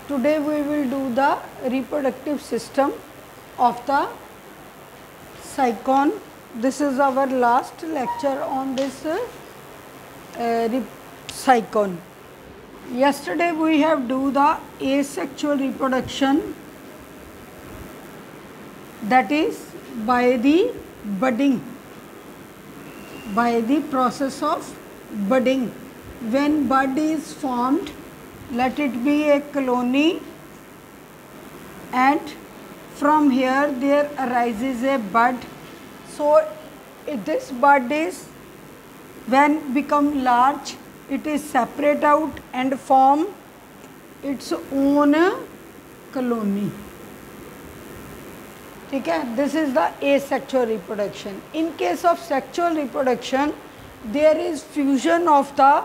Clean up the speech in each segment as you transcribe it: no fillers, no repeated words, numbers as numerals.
Today we will do the reproductive system of the cycon. This is our last lecture on this cycon. Yesterday we have do the asexual reproduction, that is by the budding, by the process of budding. When bud is formed, let it be a colony, and from here there arises a bud. So this bud is, when become large, it is separate out and form its own colony. Okay? This is the asexual reproduction. In case of sexual reproduction, there is fusion of the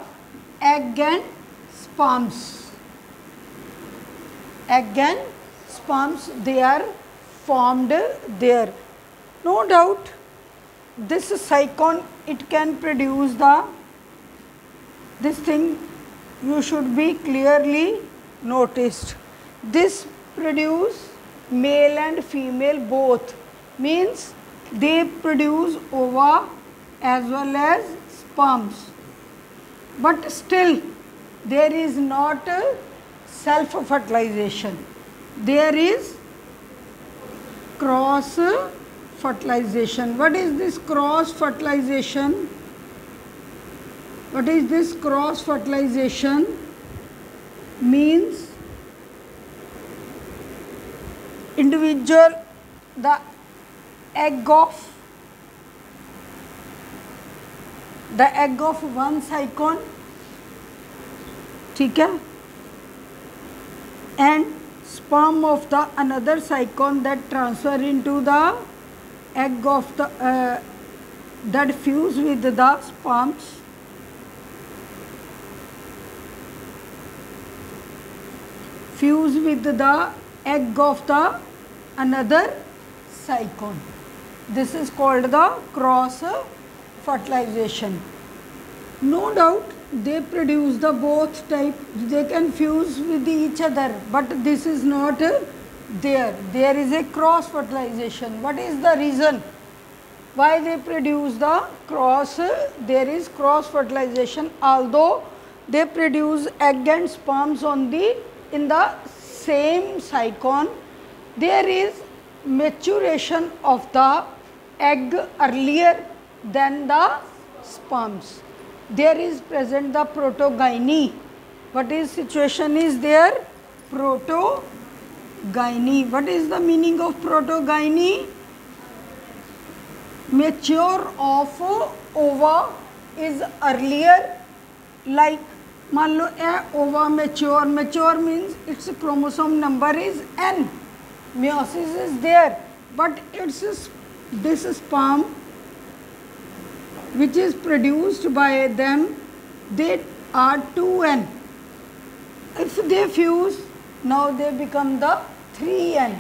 egg and sperms. Egg and sperms, they are formed there. No doubt this cycon, it can produce the, this thing you should be clearly noticed. This produce male and female both, means they produce ova as well as sperms. But still there is not self fertilization, there is cross fertilization. What is this cross fertilization? What is this cross fertilization? Means individual, the egg of one cycon, ठीक है, and sperm of the another cycon that transfer into the egg of the that fuse with the sperms. Fuse with the egg of the another cycon. This is called the cross fertilization. No doubt they produce the both type, they can fuse with each other, but this is not there. There is a cross fertilization. What is the reason why they produce the cross? There is cross fertilization, although they produce egg and sperms on the in the same cycon. There is maturation of the egg earlier than the sperms. There is present the protogyny. What is situation is there? Protogyny. What is the meaning of protogyny? Mature of ova is earlier, like मान लो ova mature, mature means its chromosome number is n, meiosis is there, but it's this sperm which is produced by them, they are 2n. If they fuse, now they become the 3n.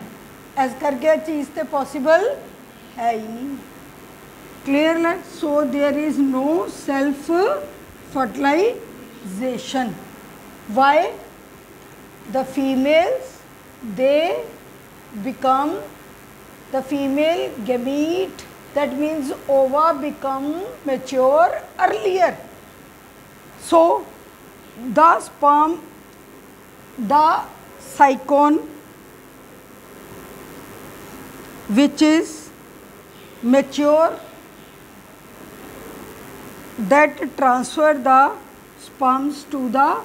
as करके चीज़ तो possible है ही नहीं. Clear? So there is no self fertilization. Why? The females, they become, the female gamete, that means ova become mature earlier. So the sperm, the cycon which is mature, that transfer the sperms to the,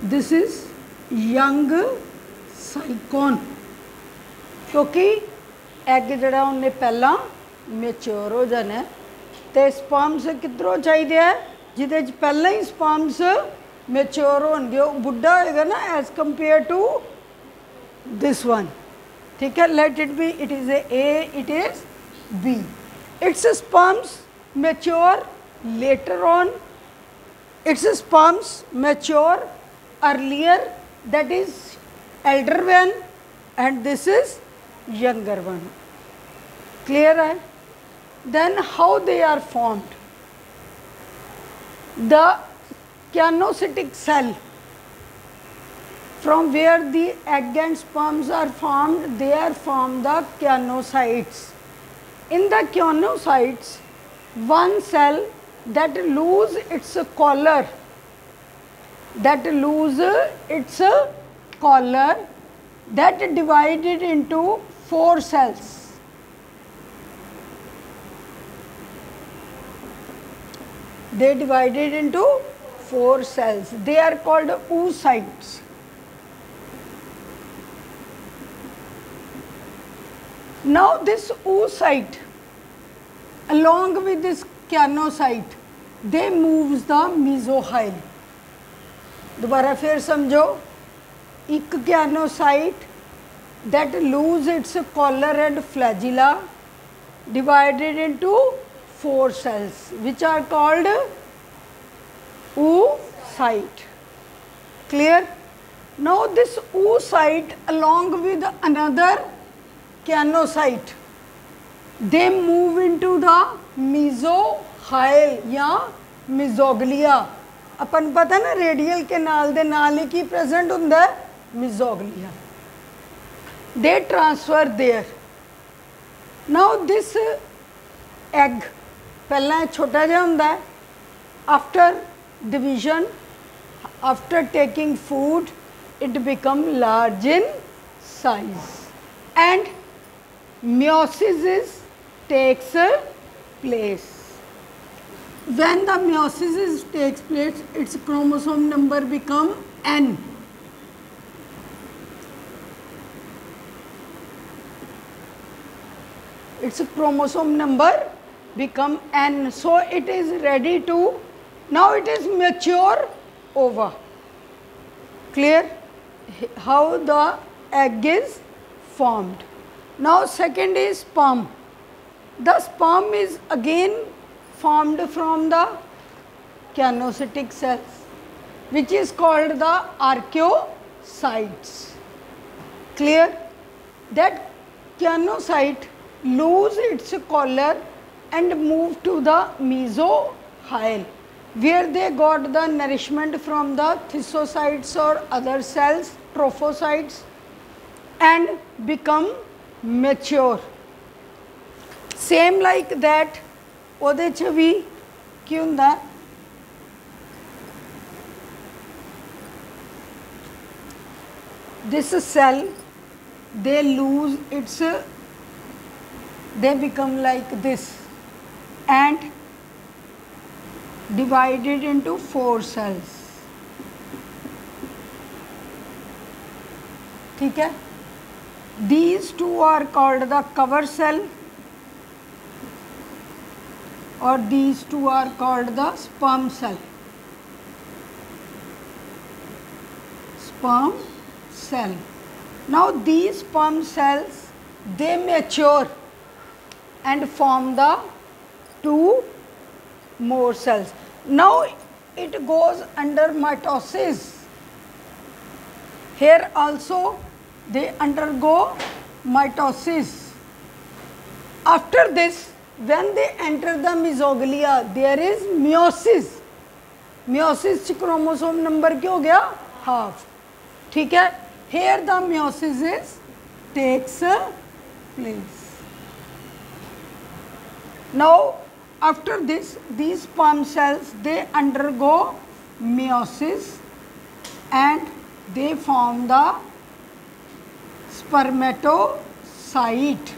this is young cycon, क्योंकि egg जड़ा उन्हें पहला mature हो जाना है, तो sperms किधरों चाहिए है जिदे पहला ही स्पर्म्स मैच्योर होंगे, बुढ़ा होएगा ना age compare to this one. ठीक है, let it be, it is A, it is B. Its sperms mature later on, its sperms mature earlier, that is elder one, and this is younger one. Clear hai? Then how they are formed? The canocytic cell From where the egg and sperms are formed, they are formed the choanocytes. In the choanocytes, one cell that lose its collar, that divided into 4 cells. They divided into 4 cells. They are called oocytes. Now this oocyte, along with this choanocyte, they moves the mesohyle. दोबारा फिर समझो, एक choanocyte that lose its collar and flagella divided into 4 cells, which are called oocyte. Clear? Now this oocyte along with another choanocyte, they move into the mesohyle या mesoglea. अपन पता ना radial canal दे नाल ही की present हुंदा है mesoglea. They transfer there. Now this egg पहला छोटा जिहा हुंदा है. After division, after taking food, it become large in size, and meiosis takes place. When the meiosis takes place, its chromosome number become N. Its chromosome number become N. So it is ready to, now it is mature ova. Clear? How the egg is formed. Now second is sperm. The sperm is again formed from the choanocytic cells, which is called the archaeocytes. Clear? That choanocyte lose its collar and move to the mesohyle, where they got the nourishment from the thymocytes or other cells, trophocytes, and become mature. Same like that, ਉਹਦੇ ਚ ਵੀ ਕੀ ਹੁੰਦਾ, this cell, they lose its, they become like this and divided into 4 cells. ठीक है? These two are called the cover cell, or these two are called the sperm cell. Sperm cell. Now these sperm cells, they mature and form the 2 more cells. Now it goes under mitosis. Here also they undergo mitosis. After this, when they enter the mesoglea, there is meiosis. Meiosis च chromosome number क्या हो गया? Half. ठीक है? Here the meiosis is takes place. Now after this, these sperm cells, they undergo meiosis and they form the spermatocyte.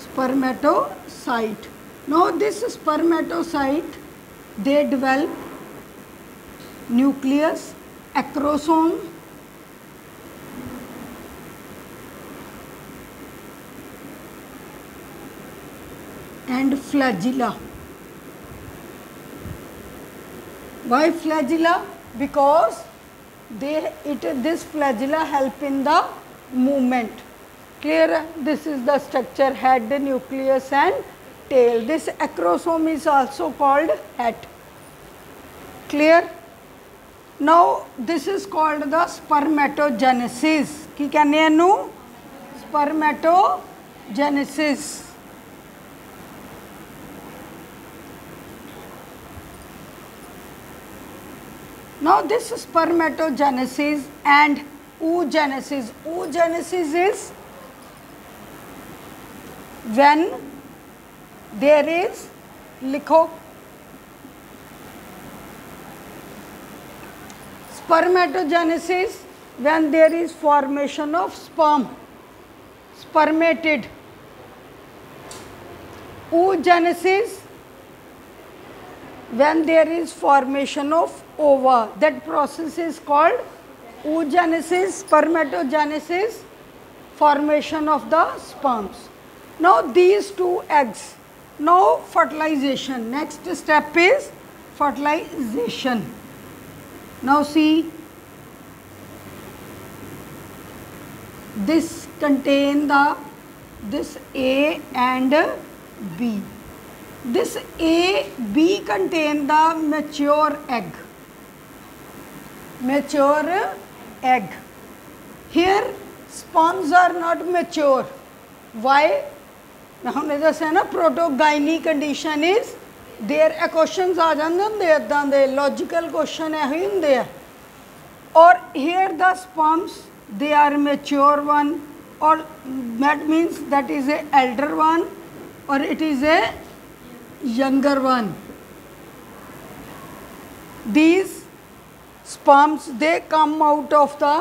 Spermatocyte. Now this spermatocyte, they develop nucleus, acrosome, and flagella. Why flagella? Because this flagella help in the movement. Clear? This is the structure: head, nucleus, and tail. This acrosome is also called head. Clear? Now this is called the spermatogenesis. की कहने हैं नू? Spermatogenesis. Now this spermatogenesis and oogenesis. Oogenesis is when there is, likho, spermatogenesis when there is formation of sperm, spermatid. Oogenesis when there is formation of ova. That process is called oogenesis, spermatogenesis, formation of the sperms. Now these two eggs, now fertilization. Next step is fertilization. Now see, this contain the, this A and B. This A, B contain the mature egg. Mature egg. Here sperms are not mature. Why? मैं हमने दस्या ना protogyny condition is there questions आ जाते होंगे इदां दे logical question ऐ ही होंगे आ और here the sperms they are mature one और that means that is a elder one और it is a younger one. These sperms they come out of the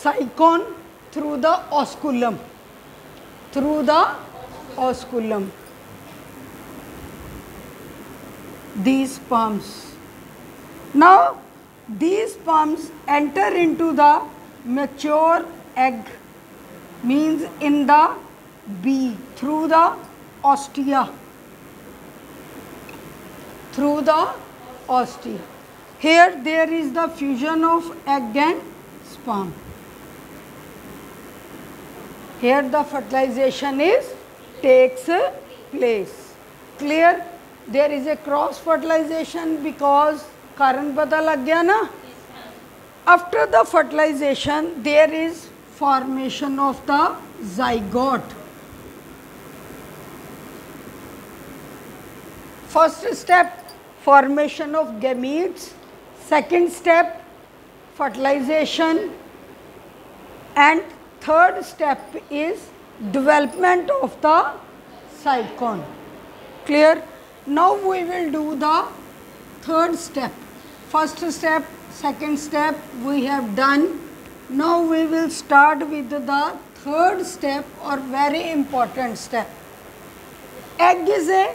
cycon through the osculum, these sperms. Now these sperms enter into the mature egg, means in the bee through the ostia, Here there is the fusion of egg and sperm. Here the fertilization takes place. Clear? There is a cross fertilization because कारण पता लग गया ना. After the fertilization there is formation of the zygote. First step formation of gametes, second step fertilization, and third step is development of the cycon. Clear? Now we will do the third step. First step, second step we have done. Now we will start with the third step or very important step. Egg is a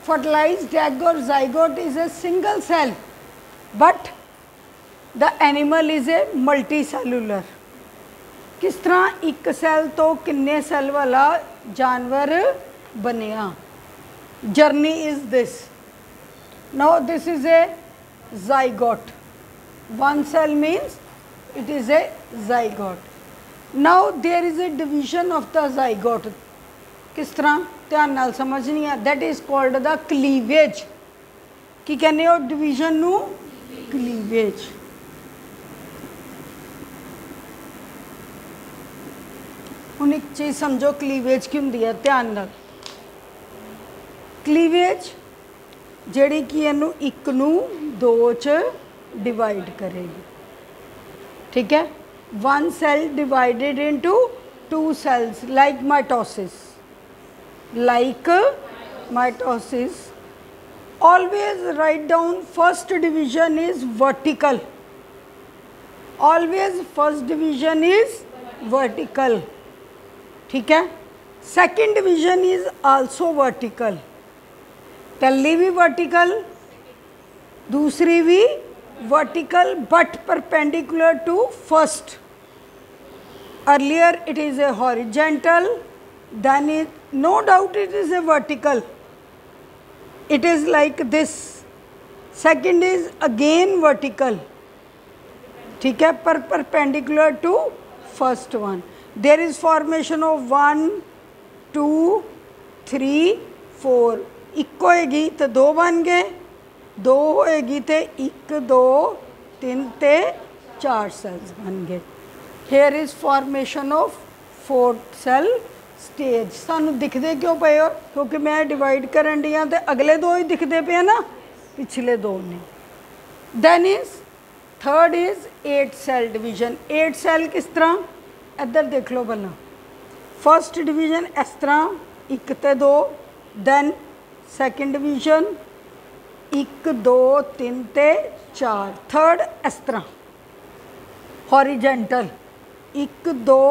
fertilized egg or zygote is a single cell, but the animal is a multicellular. किस तरह एक cell तो किन्ने cell वाला जानवर बनेगा. Journey is this. Now this is a zygote. One cell means it is a zygote. Now there is a division of the zygote. किस तरह ध्यान नाल समझनी है. That is called the cleavage. की कहने हो division नू cleavage. ਹੁਣ एक चीज़ समझो क्लीवेज की होंगी है ध्यान नाल. क्लीवेज ਜਿਹੜੀ कि ਇਹਨੂੰ ਇੱਕ ਨੂੰ ਦੋ ਚ डिवाइड करेगी. ठीक है. One cell divided into two cells like mitosis. Always write down first division is vertical. Always first division is vertical. ठीक है. Second division is also vertical. पहली भी vertical, दूसरी भी vertical but perpendicular to first. Earlier it is a horizontal, then no doubt it is a vertical. It is like this. Second is again vertical. ठीक है. Perpendicular to first one. There is formation of 1, 2, 3, 4. एक होएगी तो दो बन गए, दो होएगी तो एक, दो, तीन ते चार सेल्स बन गए. Here is formation of fourth cell stage सानू दिखते क्यों पे हो क्योंकि मैं डिवाइड करन दी तो अगले दो ही दिखते पे ना पिछले दो ने than is third is 8 cell division 8 cell किस तरह इधर देख लो पहला फर्स्ट डिवीजन इस तरह 1 ते 2 दैन सैकेंड डिवीजन 1 2 3 ते 4 थर्ड इस तरह हॉरिजेंटल 1 2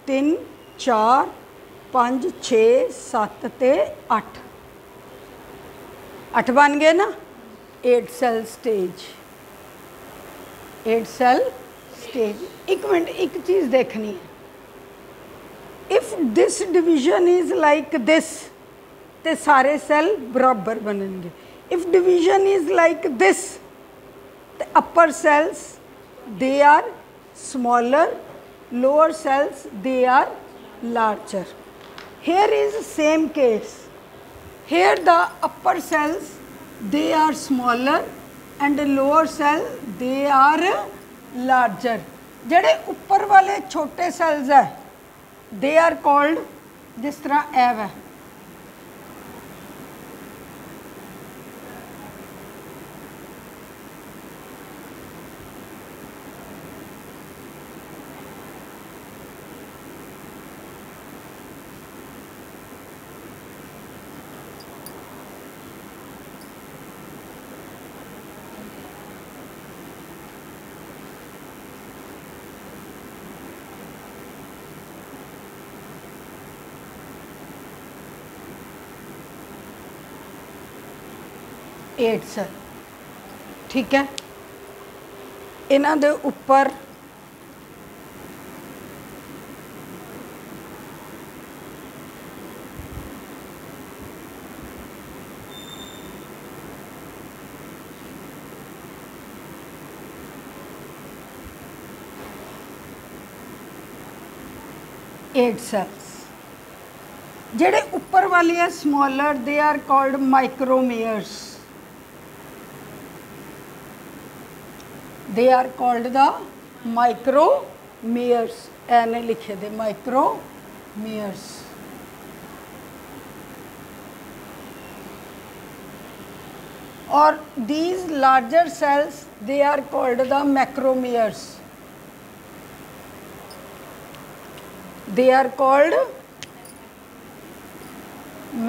3 4 5 6 7 ते 8 8 बन गए ना 8 सैल स्टेज 8 सैल स्टेज एक मिनट एक चीज़ देखनी है if this division is like this ते सारे सैल बराबर बनेंगे if division is like this ते upper cells they are smaller lower cells they are larger here is same case here the upper cells they are smaller and the lower cell they are larger जेडे ऊपर वाले छोटे sales है they are called जिस तरह एव है eight cell ठीक है इन्हां दे उपर एट सैल्स जेडे उपर वाली है smaller they are called micromeres they are called the micromeres ऐने लिखे दे micromeres और these larger cells they are called the macromeres they are called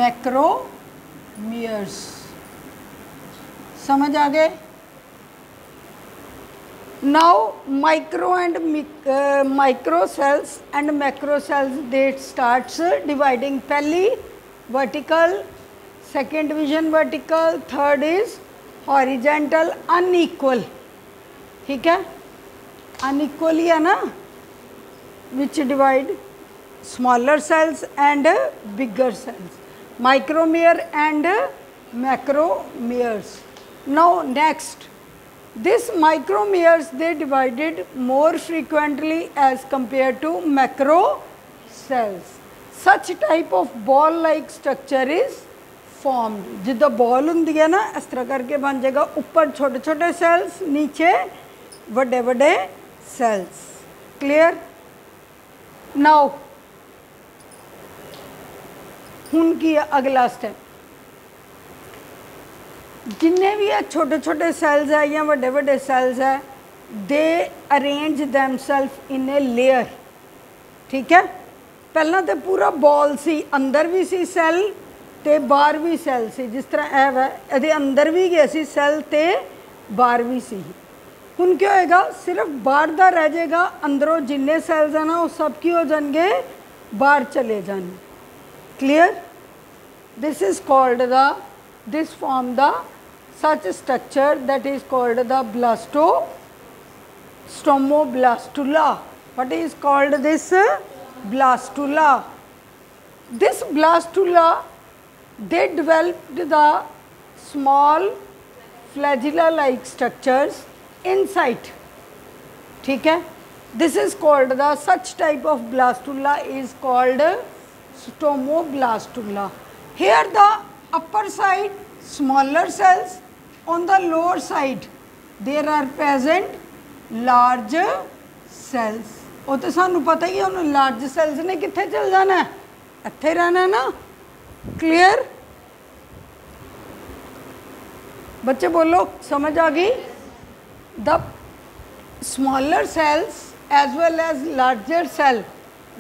macromeres समझ आ गए now micro and micro cells and macro cells they starts dividing पहली vertical second division vertical third is horizontal unequal ठीक है unequal ही है ना which divide smaller cells and bigger cells micromere and macromeres now next this micromeres they divided more frequently as compared to macro cells such type of ball like structure is formed जिद्दां ball हुंदी है ना इस तरह करके बन जाएगा ऊपर छोटे छोटे सेल्स नीचे बड़े बड़े सेल्स क्लियर नाउ हुण की अगला स्टेप जिन्ने भी है छोटे छोटे सेल्स है या बड़े बड़े सेल्स है they arrange themselves in a layer ठीक है पहला तो पूरा बॉल सी अंदर भी सी सैल ते बाहर भी सैल सी जिस तरह एव है ये अंदर भी गए सी सैल ते बाहर भी सी हुण क्या होएगा सिर्फ बाहर दा रह जाएगा अंदरों जिन्ने सैल्स है ना वो सब की हो जाएंगे बाहर चले जाने clear this is called the this form the such structure that is called the stomoblastula what is called this blastula this blastula they developed the small flagella like structures inside ठीक है this is called the such type of blastula is called stomoblastula here the upper side smaller cells on the lower side there are present large cells वो तो सानू पता ही है उन्होंने large cells ने कितने चल जाना है इत्थे रहना ना। क्लियर बच्चे बोलो, समझ आ गई? The smaller cells as well as larger cell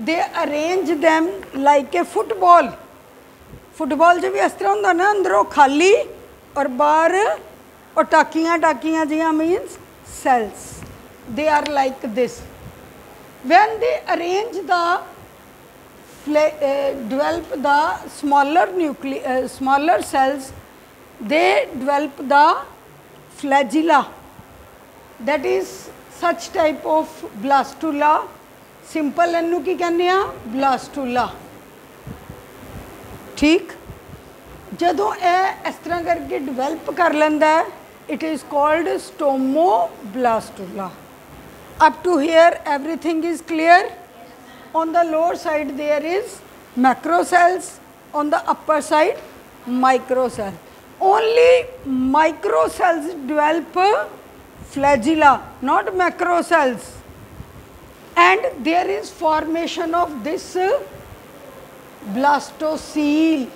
they arrange them like a football. Football च भी इस तरह होंदा ना, अंदरों खाली और बाहर और टाकियां टाकियां जियां means cells. They are like this. When they arrange the develop the smaller cells, they develop the flagella. That is such type of blastula. Simple इनू की कहने आ blastula. ठीक, जदों यह इस तरह करके डिवेल्प कर लेंदा है, it is called stomoblastula. Up to here everything is clear. On the lower side there is macrocells, on the upper side microcell. Only microcells develop flagella, not macrocells. And there is formation of this blastocele.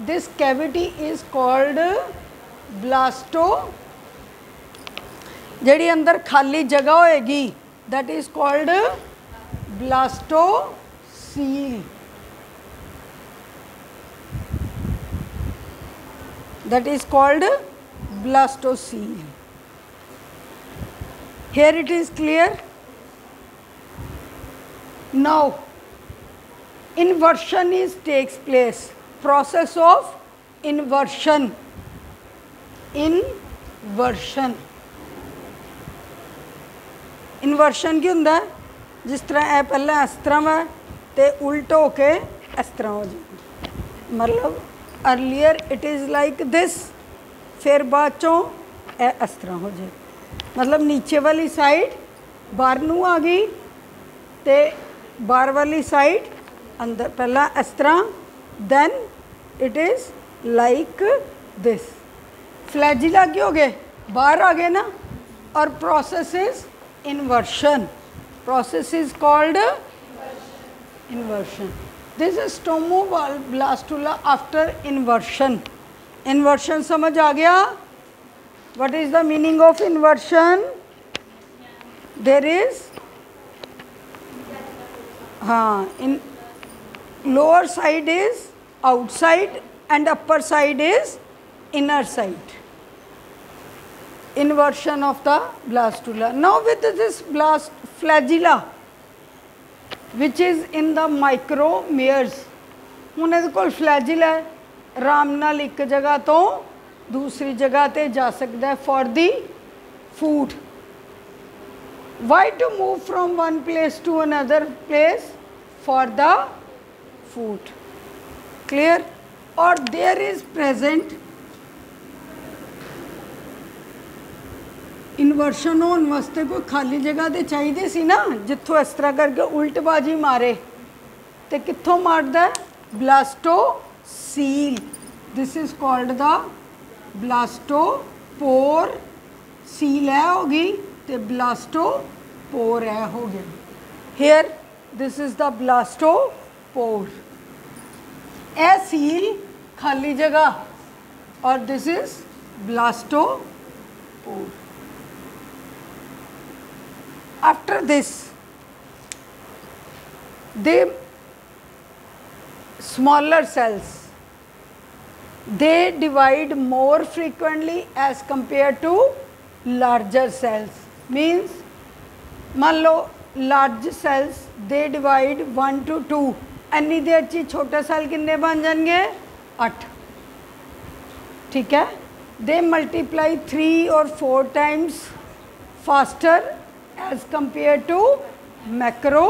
This cavity is called ब्लास्टो, जड़ी अंदर खाली जगह होएगी that is called blastocoel. That is called blastocele. Here it is clear. Now inversion takes place. Process of inversion. Inversion की होंदा है, जिस तरह ए पहले इस तरह वा ते उल्ट हो के इस तरह हो जाए. मतलब earlier it is like this, फिर बाद चों ए इस तरह हो जाए. मतलब नीचे वाली साइड बाहर नू आ गई ते बाहर वाली साइड अंदर. पहला इस तरह, then it is like this. Flagella क्या हो गए, बाहर आ गए ना. और process is inversion. Process is called inversion. This is stomoblastula after inversion. Inversion समझ आ गया? What is the meaning of inversion? There is, हाँ, in lower side is outside and upper side is inner side. Inversion of the blastula. Now with this flagella which is in the micromeres, हुण इहदे कोल flagella है, आराम नाल एक जगह तो दूसरी जगह ते जा सकता है for the food. Why to move from one place to another place? For the food. Clear? Or there is present inversion होने वास्ते कोई खाली जगह तो चाहिए सी ना, जिथों इस तरह करके उल्टबाजी मारे तो कित्थों मारदा है? Blastocoel. This is called the blastopore. सील है होगी तो ब्लास्टोपोर है हो गया. Here this is the blastopore. ए सील खाली जगह और this is blastopore. After this, the smaller cells, they divide more frequently as compared to larger cells. Means, मान लो large cells they divide 1 to 2. अन्नी देर ची छोटा सेल किन्ने बन जाएंगे? 8. ठीक है? They multiply 3 or 4 times faster as compared to macro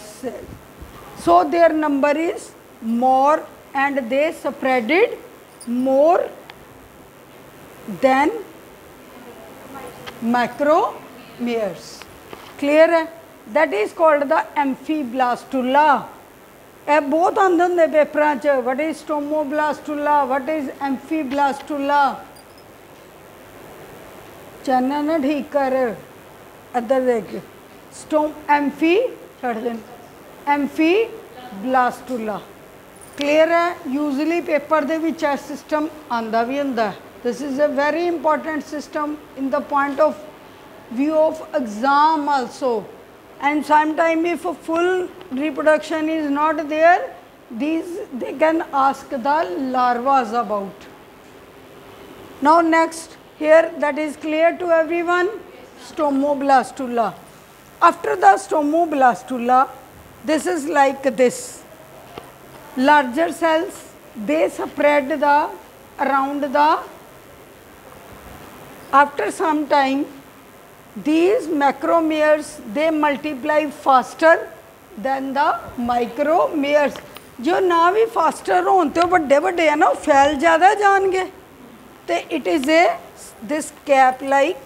cell. So their number is more and they spreaded more than macromeres. Clear है? That is called the amphiblastula. ਇਹ बहुत आंदे होंदे पेपरां च. What is stomoblastula? What is amphiblastula? Channel ना ठीक कर, other देख. स्टोम एम्फी छड़ दें, एम्फीब्लास्टुला. क्लीयर है। यूजली पेपर दे विच यह सिस्टम आंदा भी हुंदा है। This is a very important system in the point of view of exam also, and sometime if a full reproduction is not there, these they can ask the larvas about. Now next, here that is clear to everyone, stomoblastula. After the stomoblastula, this is like this. Larger cells, they spread the around the, after some time these macromeres they multiply faster than the micromeres. जो ना भी faster होन तो बड़े बड़े है ना फैल ज़्यादा जाएंगे, तो it is A this cap like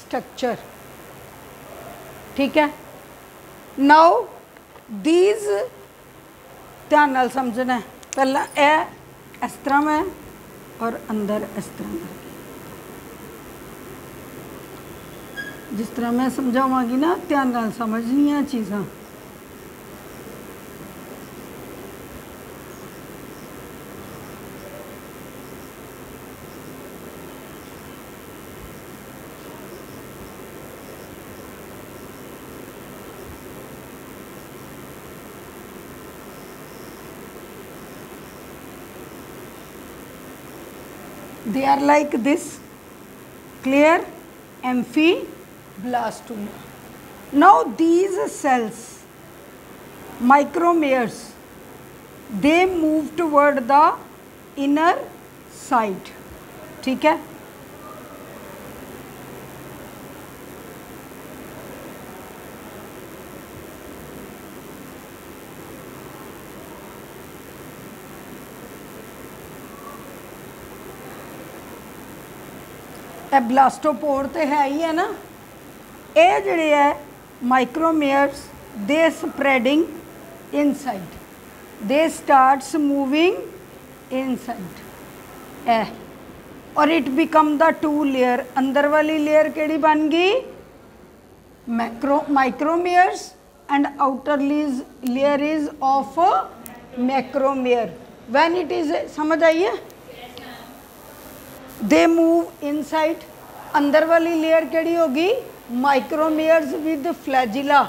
structure. ठीक है। नाउ दीज ध्यान नाल समझना है, पहला ए इस तरह है और अंदर इस तरह है। जिस तरह मैं समझावांगी ना ध्यान नाल समझनियां चीज़ां। They are like this, clear? Amphiblastula. Now these cells, micromeres, they move toward the inner side. ठीक है। ब्लास्टोपोर तो है ही है ना। ये जड़े है micromeres they spreading inside, they starts moving inside uh, और it become the two layer. अंदर वाली लेयर केड़ी बन गई micromeres and outer layer is of macromere. When it is, समझ आइए, दे मूव इनसाइड। अंदर वाली लेयर केड़ी होगी micromeres with flagella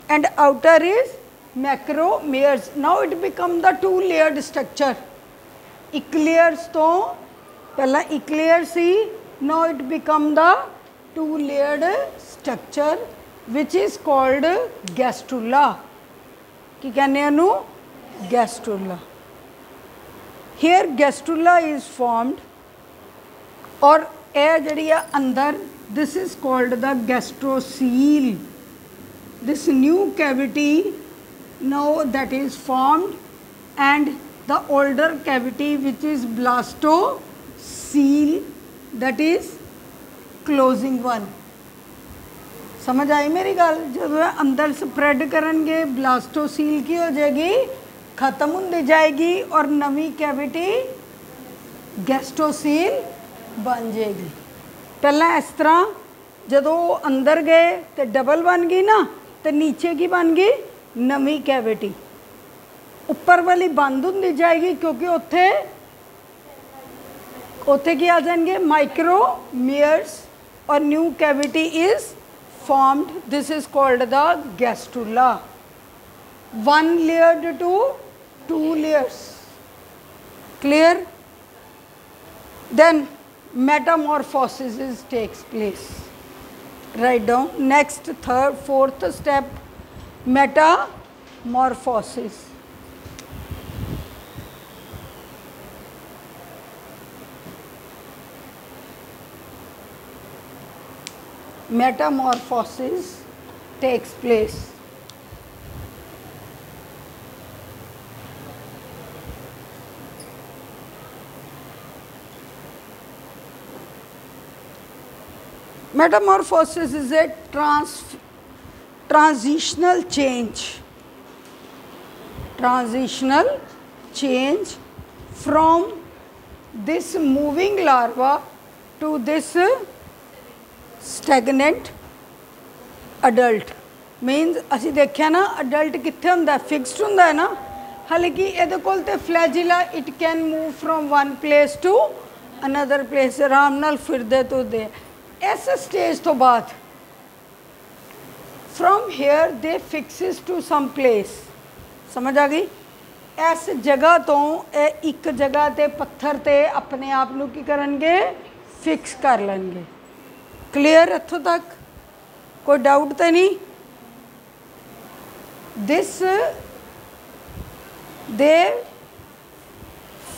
and outer is macromeres. Now it become the two layered structure. इक्लेयर्स तो पहला इक्लेयर सी, now it become the two layered structure which is called gastrula. की कहने इनू gastrula. Here gastrula is formed, और यह जी अंदर this is called the gastrocoel. This new cavity now that is formed, and the older cavity which is blastocele, that is closing one. समझ आई मेरी गल? जब अंदर स्प्रेड करेंगे ब्लास्टोसील की हो जाएगी, ख़त्म होती जाएगी, और नवी कैविटी गैस्ट्रोसील बन जाएगी। पहला इस तरह जदों अंदर गए तो डबल बन गई ना, तो नीचे की बन गई नवी कैविटी। ऊपर वाली बंद होती जाएगी क्योंकि उत्थे उत्थे की आ जाएंगे माइक्रोमेयर्स, और new cavity is formed. This is called the gastrula. One layered to two layers. Clear? Then metamorphosis takes place. Write down. Next, third, fourth step, metamorphosis. Metamorphosis takes place. Metamorphosis is a transitional change. Transitional change from this moving larva to this stagnant adult. Means असी देखिया ना adult कित्थे हुंदा है, fixed हुंदा है ना, हालांकि ये कोल ते flagella it can move from one place to another place आराम नाल फिरदे तुरदे। इस स्टेज तो बाद from here they fixes to some place, समझ आ गई। इस जगह तो एक जगह ते पत्थर ते अपने आप नू की करनगे फिक्स कर लेंगे। क्लियर इत्थों तक कोई डाउट तो नहीं। This they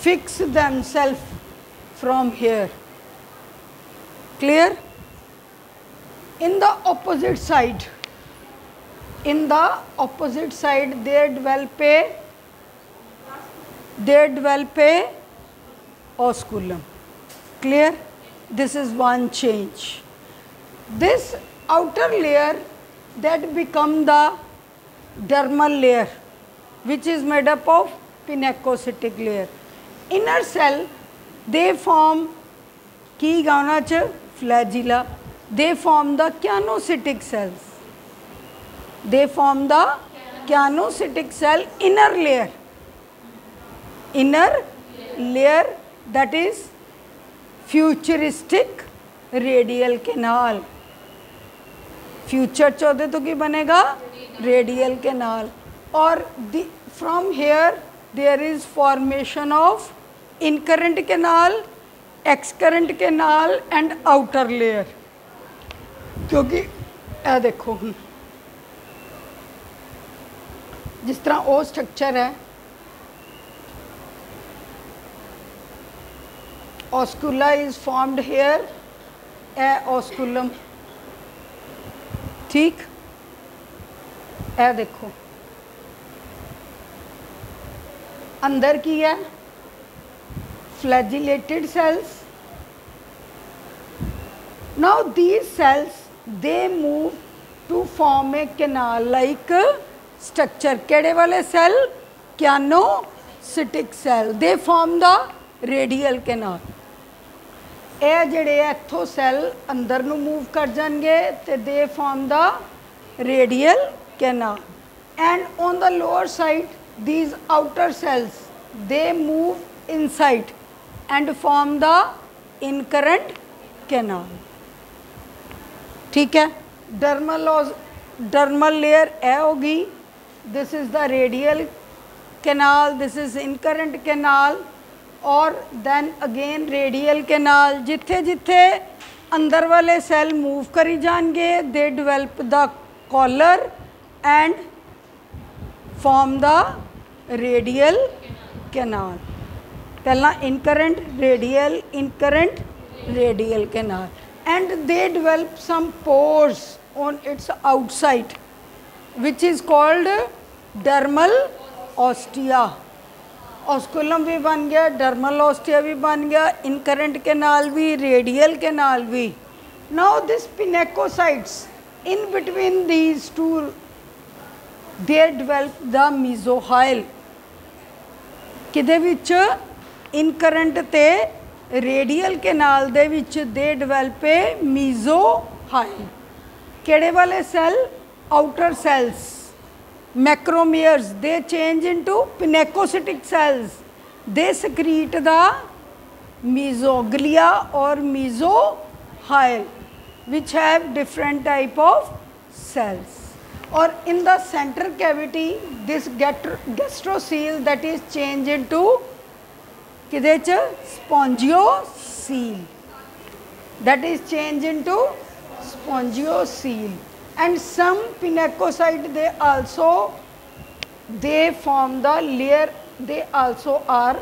fix themselves from here, clear। in the opposite side they develop a osculum, clear। this is one change। this outer layer that become the dermal layer which is made up of pinacocytic layer। inner cell they form की गाना च flagella, they form the canocytic cells, they form the canocytic cell inner layer that is futuristic radial canal। Future चौदह तो की बनेगा radial canal. और from here there is formation of incurrent canal, excurrent canal and outer layer. क्योंकि ए देखो हम जिस तरह वो स्ट्रक्चर है oscula is formed here, uh osculum, ठीक। ए देखो अंदर की है flagellated cells. Now these cells they move to form a canal like structure. केड़े वाले cell? Choanocytic cell, they form the radial canal. ਇਹ ਜਿਹੜੇ ਇੱਥੋਂ ਸੈੱਲ ਅੰਦਰ ਨੂੰ मूव ਕਰ ਜਾਣਗੇ ਤੇ they form the radial canal. And on the lower side these outer cells they move inside and form the incurrent canal, ठीक है। dermal layer ਇਹ होगी, this is the radial canal, this is incurrent canal। और then again radial canal. जिथे जिथे अंदर वाले cell move करी जाएंगे they develop the collar and form the radial canal. पहला incurrent radial canal and they develop some pores on its outside which is called dermal ostia. Osculum भी बन गया, डर्मल ऑस्टिया भी बन गया, इनकरेंट कैनाल भी, रेडियल कैनाल भी। Now this pinacocytes in between these two they develop the mesohyl. किदे विच? Incurrent ते radial canal they which they develop a mesohyl. केड़े वाले cell? Outer cells macromeres they change into pinacocytic cells, they secrete the mesoglea or mesohyl which have different type of cells। or in the center cavity this gastrocele that is changed into kide ch spongiocele, that is changed into spongiocele। and some pinacocyte they form the layer, they also are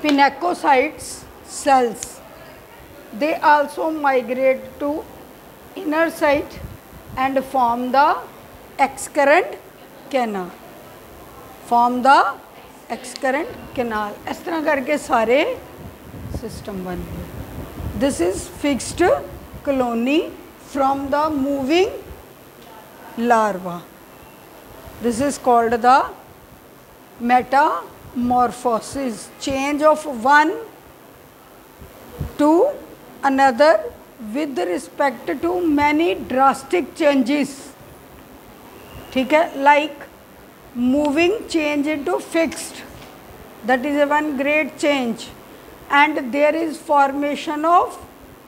pinacocytes cells, they also migrate to inner side and form the excurrent canal, इस तरह करके सारे system बन गए। This is fixed colony from the moving larva, this is called the metamorphosis, change of one to another with respect to many drastic changes, ठीक है। like moving change into fixed, that is a one great change, and there is formation of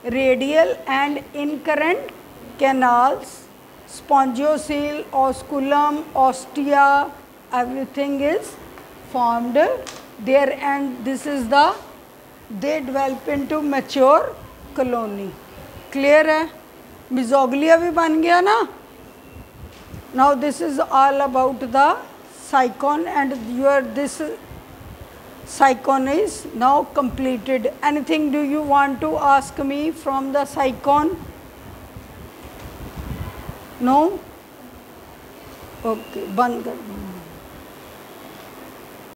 radial and incurrent canals, spongiocele, osculum, ostia, everything is formed there, and this is the, they develop into mature colony. Clear है? Mesoglea भी बन गया ना? Now this is all about the cycon, and your this cycon is now completed. Anything do you want to ask me from the cycon? No? Okay, बंद कर दूँगी.